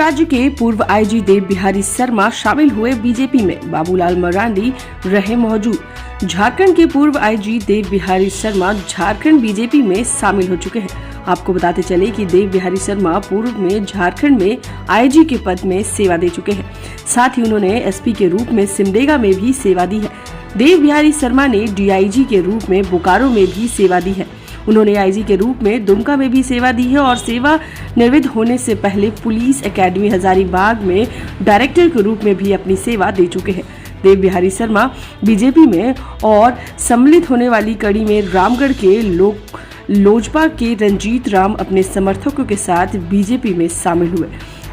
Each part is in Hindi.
राज्य के पूर्व आईजी देव बिहारी शर्मा शामिल हुए बीजेपी में, बाबूलाल मरांडी रहे मौजूद। झारखंड के पूर्व आईजी देव बिहारी शर्मा झारखंड बीजेपी में शामिल हो चुके हैं। आपको बताते चले कि देव बिहारी शर्मा पूर्व में झारखंड में आईजी के पद में सेवा दे चुके हैं। साथ ही उन्होंने एसपी के रूप में सिमडेगा में भी सेवा दी है। देव बिहारी शर्मा ने डीआईजी के रूप में बोकारो में भी सेवा दी है। उन्होंने आईजी के रूप में दुमका में भी सेवा दी है और सेवा निवृत्त होने से पहले पुलिस एकेडमी हजारीबाग में डायरेक्टर के रूप में भी अपनी सेवा दे चुके हैं। देव बिहारी शर्मा बीजेपी में और सम्मिलित होने वाली कड़ी में रामगढ़ के लोजपा के रंजीत राम अपने समर्थकों के साथ बीजेपी में शामिल हुए।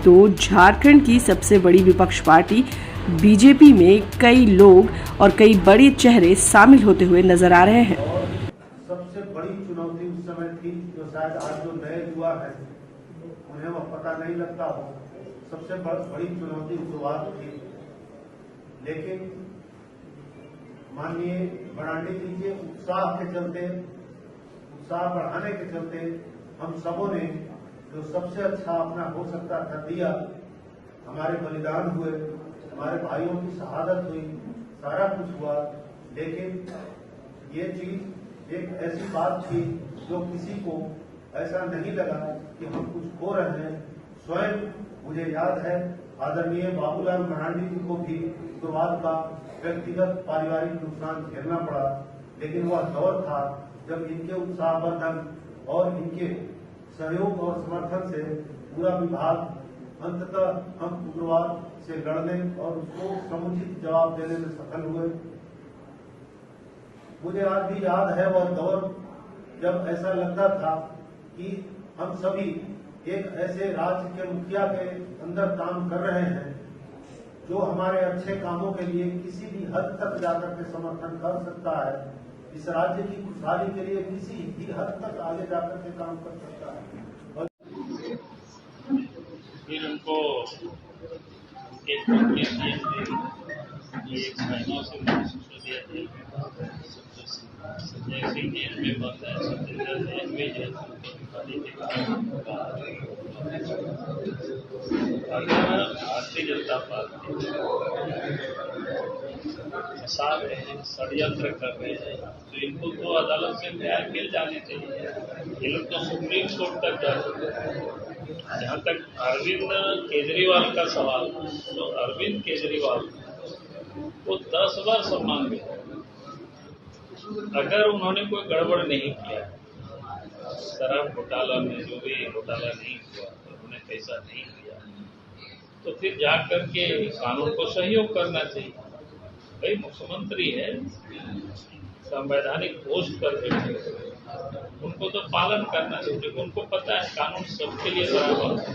तो झारखंड की सबसे बड़ी विपक्ष पार्टी बीजेपी में कई लोग और कई बड़े चेहरे शामिल होते हुए नजर आ रहे हैं। सबसे बड़ी चुनौती उस समय थी, जो शायद आज जो नए युवा है उन्हें वह पता नहीं लगता हो। सबसे बड़ी चुनौती शुरुआत थी, लेकिन माननीय मरांडी जी के उत्साह के चलते, उत्साह बढ़ाने के चलते हम सबों ने जो सबसे अच्छा अपना हो सकता था दिया। हमारे बलिदान हुए, हमारे भाइयों की शहादत हुई, सारा कुछ हुआ, लेकिन ये चीज एक ऐसी बात थी जो किसी को ऐसा नहीं लगा कि हम कुछ खो रहे हैं। स्वयं मुझे याद है आदरणीय बाबूलाल मरांडी जी को भी शुरुआत का व्यक्तिगत पारिवारिक नुकसान झेलना पड़ा, लेकिन वह दौर था जब इनके उत्साहवर्धन और इनके सहयोग और समर्थन से पूरा विभाग अंततः हम उग्रवाद से लड़ने और उसको समुचित जवाब देने में सफल हुए। मुझे आज भी याद है वह दौर जब ऐसा लगता था कि हम सभी एक ऐसे राज्य के मुखिया के अंदर काम कर रहे हैं जो हमारे अच्छे कामों के लिए किसी भी हद तक जाकर के समर्थन कर सकता है, इस राज्य की खुशहाली के लिए किसी भी हद तक आगे जाकर के काम कर सकता है। और फिर उनको एक महीनों से दिया जैसे जेल में बंद है, सत्येंद्र जेल में अगर भारतीय जनता पार्टी फंसा रहे हैं, षड्यंत्र कर रहे हैं, तो इनको तो अदालत से न्याय मिल जाने चाहिए। ये लोग तो सुप्रीम कोर्ट तक जा चुके हैं। जहाँ तक अरविंद केजरीवाल का सवाल, तो अरविंद केजरीवाल को 10 बार सम्मान मिला। अगर उन्होंने कोई गड़बड़ नहीं किया, शराब घोटाला में जो भी घोटाला नहीं हुआ, उन्होंने पैसा नहीं किया, तो फिर जाकर के कानून को सहयोग करना चाहिए। भाई मुख्यमंत्री है, संवैधानिक पोस्ट पर बैठे, उनको तो पालन करना चाहिए, क्योंकि उनको पता है कानून सबके लिए बराबर है।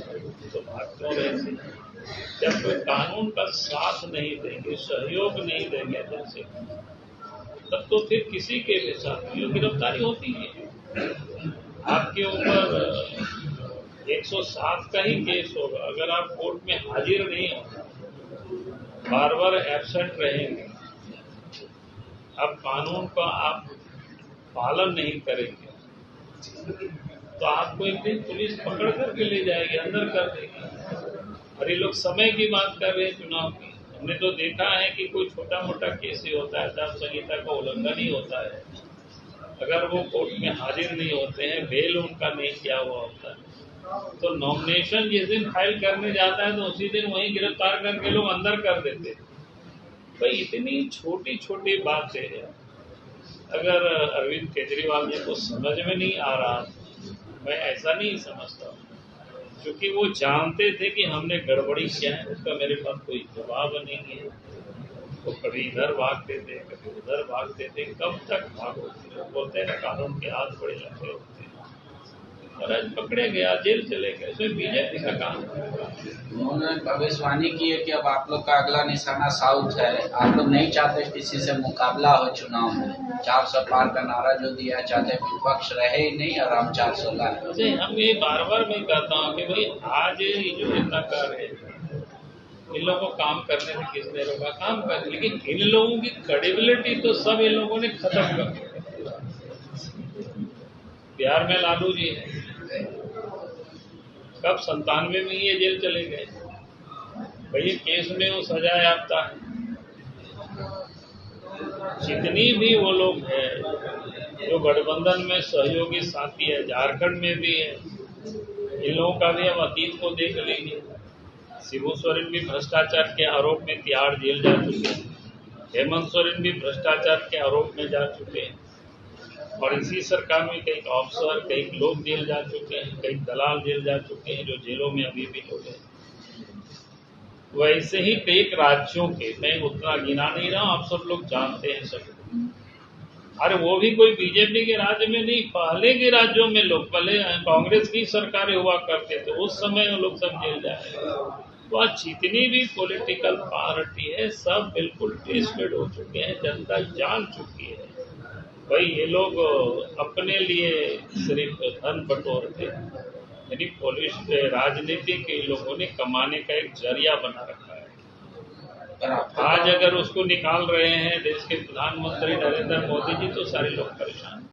तो बात क्यों रहे, जब कोई कानून का साथ नहीं देंगे, सहयोग नहीं देंगे जैसे, तब तो फिर किसी के भी साथ गिरफ्तारी होती है। आपके ऊपर 107 का ही केस होगा, अगर आप कोर्ट में हाजिर नहीं हो, बार बार एब्सेंट रहेंगे, अब कानून का आप पालन नहीं करेंगे, तो आपको एक दिन पुलिस पकड़ करके ले जाएगी, अंदर कर देगी। और ये लोग समय की बात कर रहे हैं चुनाव की। हमने तो देखा है कि कोई छोटा मोटा केस ही होता है, आचार संहिता का उल्लंघन ही होता है, अगर वो कोर्ट में हाजिर नहीं होते हैं, बेल उनका नहीं किया हुआ होता है, तो नॉमिनेशन जिस दिन फाइल करने जाता है तो उसी दिन वहीं गिरफ्तार करके लोग अंदर कर देते हैं। तो इतनी छोटी छोटी बातें हैं, अगर अरविंद केजरीवाल जी को समझ में नहीं आ रहा, मैं ऐसा नहीं समझता, क्योंकि वो जानते थे कि हमने गड़बड़ी किया है, उसका मेरे पास कोई जवाब नहीं है। तो कभी इधर भागते थे, कभी उधर भागते थे, कब तक भागोगे? बोलते हैं ना, कानून के हाथ बड़े लंबे होते हैं। और आज पकड़े गया, जेल चले गए, इसमें बीजेपी का काम है। उन्होंने भविष्यवाणी की है कि अब आप लोग का अगला निशाना साउथ है, आप लोग नहीं चाहते किसी से मुकाबला हो चुनाव में। 400 पार का नारा जो दिया, चाहते विपक्ष रहे ही नहीं और हम 400 लाए। हम ये बार बार मैं कहता हूँ कि भाई आज ये जो जनता कार्य है, इन लोगों को काम करने में किसने रोका? काम कर, लेकिन इन लोगों की क्रेडिबिलिटी तो सब इन लोगों ने खत्म कर दिया। बिहार में लालू जी है, कब 97 में ये जेल चले गए, भाई केस में वो सजा याफ्ता है। जितनी भी वो लोग हैं जो गठबंधन में सहयोगी साथी है, झारखंड में भी है, इन लोगों का भी हम अतीत को देख लेंगे। शिबू सोरेन भी भ्रष्टाचार के आरोप में तिहाड़ जेल जा चुके हैं, हेमंत सोरेन भी भ्रष्टाचार के आरोप में जा चुके हैं, और इसी सरकार में कई अफसर, कई लोग जेल जा चुके हैं, कई दलाल जेल जा चुके हैं, जो जेलों में अभी भी लोग हैं। वैसे ही कई राज्यों के, मैं उतना गिना नहीं रहा हूं, आप सब लोग जानते हैं सब। अरे वो भी कोई बीजेपी के राज्य में नहीं, पहले के राज्यों में लोग, पहले कांग्रेस की सरकारें हुआ करते थे, उस समय वो लोग सब जेल जाए। तो आज जितनी भी पॉलिटिकल पार्टी है सब बिल्कुल टेस्टेड हो चुके हैं, जनता जान चुकी है। भाई ये लोग अपने लिए सिर्फ धन बटोरते हैं, यानी पुलिस राजनीति के लोगों ने कमाने का एक जरिया बना रखा है। आज अगर उसको निकाल रहे हैं देश के प्रधानमंत्री नरेंद्र मोदी जी, तो सारे लोग परेशान।